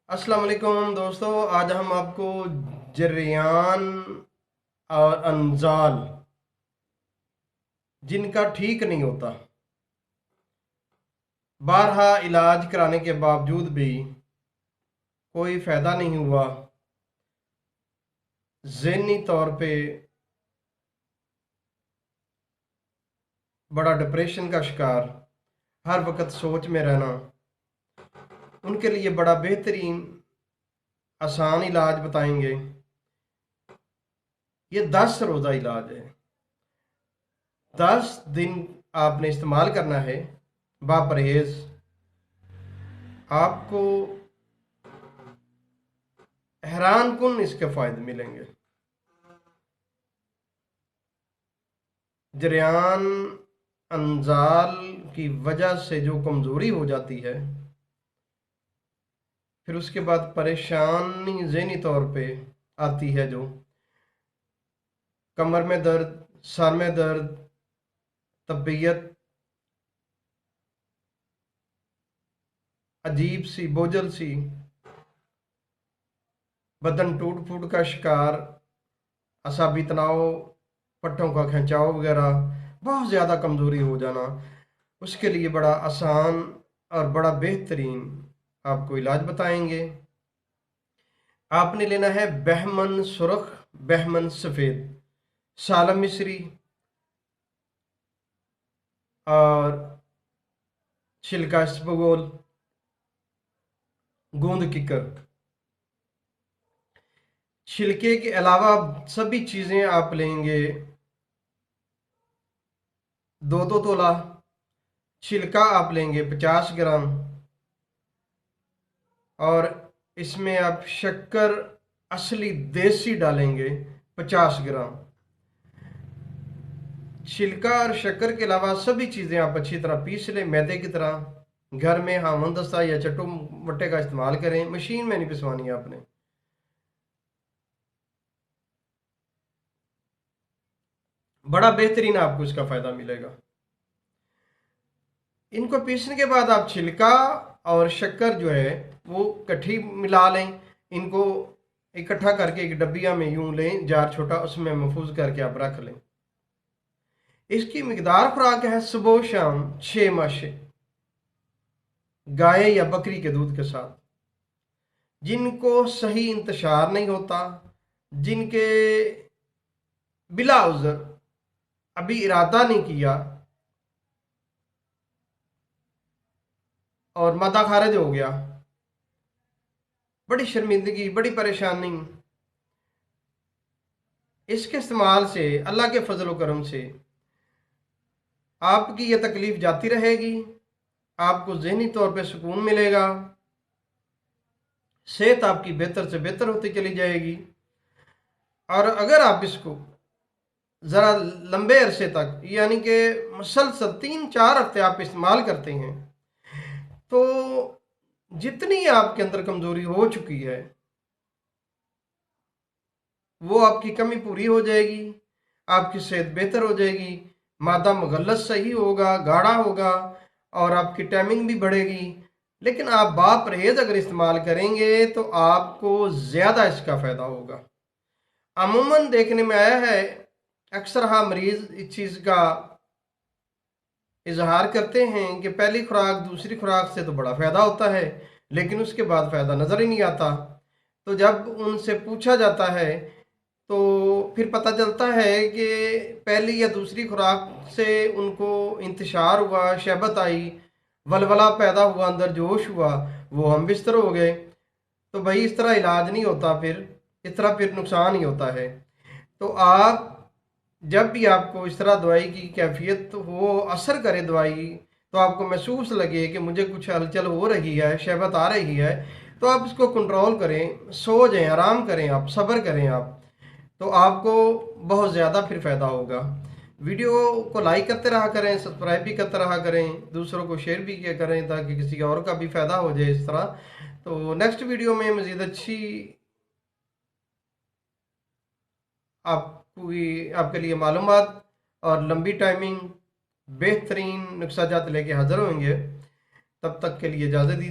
अस्सलाम वालेकुम दोस्तों। आज हम आपको जरियान और अंजाल जिनका ठीक नहीं होता, बारहा इलाज कराने के बावजूद भी कोई फ़ायदा नहीं हुआ, ज़हनी तौर पे बड़ा डिप्रेशन का शिकार, हर वक्त सोच में रहना, उनके लिए बड़ा बेहतरीन आसान इलाज बताएंगे। ये 10 रोज़ा इलाज है। 10 दिन आपने इस्तेमाल करना है बापरहेज। आपको हैरान कुन इसके फायदे मिलेंगे। जरियान अंजाल की वजह से जो कमज़ोरी हो जाती है, फिर उसके बाद परेशानी ज़हनी तौर पे आती है, जो कमर में दर्द, सर में दर्द, तबीयत अजीब सी बोझल सी, बदन टूट फूट का शिकार, असाबी तनाव, पट्टों का खिंचाव वगैरह, बहुत ज़्यादा कमज़ोरी हो जाना, उसके लिए बड़ा आसान और बड़ा बेहतरीन आपको इलाज बताएंगे। आपने लेना है बहमन सुरख, बहमन सफ़ेद, सालम मिश्री और छिलका इसबगोल, गूंद किकर। छिलके के अलावा सभी चीज़ें आप लेंगे 2-2 तोला। छिलका आप लेंगे 50 ग्राम, और इसमें आप शक्कर असली देसी डालेंगे 50 ग्राम। छिलका और शक्कर के अलावा सभी चीज़ें आप अच्छी तरह पीस लें, मैदे की तरह। घर में हामन दस्ता या चट्टू मट्टे का इस्तेमाल करें, मशीन में नहीं पिसवानी है आपने। बड़ा बेहतरीन आपको इसका फ़ायदा मिलेगा। इनको पीसने के बाद आप छिलका और शक्कर जो है वो इकट्ठी मिला लें। इनको इकट्ठा करके एक डब्बिया में यूं लें, जार छोटा, उसमें महफूज करके आप रख लें। इसकी मिकदार खुराक है सुबह शाम 6 माशे, गाय या बकरी के दूध के साथ। जिनको सही इंतशार नहीं होता, जिनके बिला उज़र अभी इरादा नहीं किया और मादा खारिज हो गया, बड़ी शर्मिंदगी, बड़ी परेशानी, इसके इस्तेमाल से अल्लाह के फजल व करम से आपकी ये तकलीफ जाती रहेगी। आपको ज़हनी तौर पे सुकून मिलेगा, सेहत आपकी बेहतर से बेहतर होती चली जाएगी। और अगर आप इसको ज़रा लंबे अरसे तक, यानी कि मुसलसल 3-4 हफ्ते आप इस्तेमाल करते हैं, तो जितनी आपके अंदर कमज़ोरी हो चुकी है वो आपकी कमी पूरी हो जाएगी, आपकी सेहत बेहतर हो जाएगी, मादा मुगल्लस सही होगा, गाढ़ा होगा, और आपकी टाइमिंग भी बढ़ेगी। लेकिन आप बापरहेज अगर इस्तेमाल करेंगे तो आपको ज़्यादा इसका फ़ायदा होगा। अमूमन देखने में आया है, अक्सर हाँ मरीज़ इस चीज़ का इजहार करते हैं कि पहली खुराक दूसरी खुराक से तो बड़ा फ़ायदा होता है, लेकिन उसके बाद फ़ायदा नज़र ही नहीं आता। तो जब उनसे पूछा जाता है तो फिर पता चलता है कि पहली या दूसरी खुराक से उनको इंतशार हुआ, शहबत आई, वलवला पैदा हुआ, अंदर जोश हुआ, वो हम बिस्तर हो गए। तो भाई इस तरह इलाज नहीं होता, फिर इस तरह फिर नुकसान ही होता है। तो आप जब भी आपको इस तरह दवाई की कैफियत हो, असर करे दवाई, तो आपको महसूस लगे कि मुझे कुछ हलचल हो रही है, शहबत आ रही है, तो आप इसको कंट्रोल करें, सो जाएं, आराम करें, आप सब्र करें आप, तो आपको बहुत ज़्यादा फिर फ़ायदा होगा। वीडियो को लाइक करते रहा करें, सब्सक्राइब भी करते रहा करें, दूसरों को शेयर भी किया करें ताकि किसी और का भी फ़ायदा हो जाए इस तरह। तो नेक्स्ट वीडियो में मज़ीद अच्छी आपकी आपके लिए मालूमात और लंबी टाइमिंग बेहतरीन नुस्खा जात लेके हाज़िर होंगे। तब तक के लिए इजाज़त दीजिए।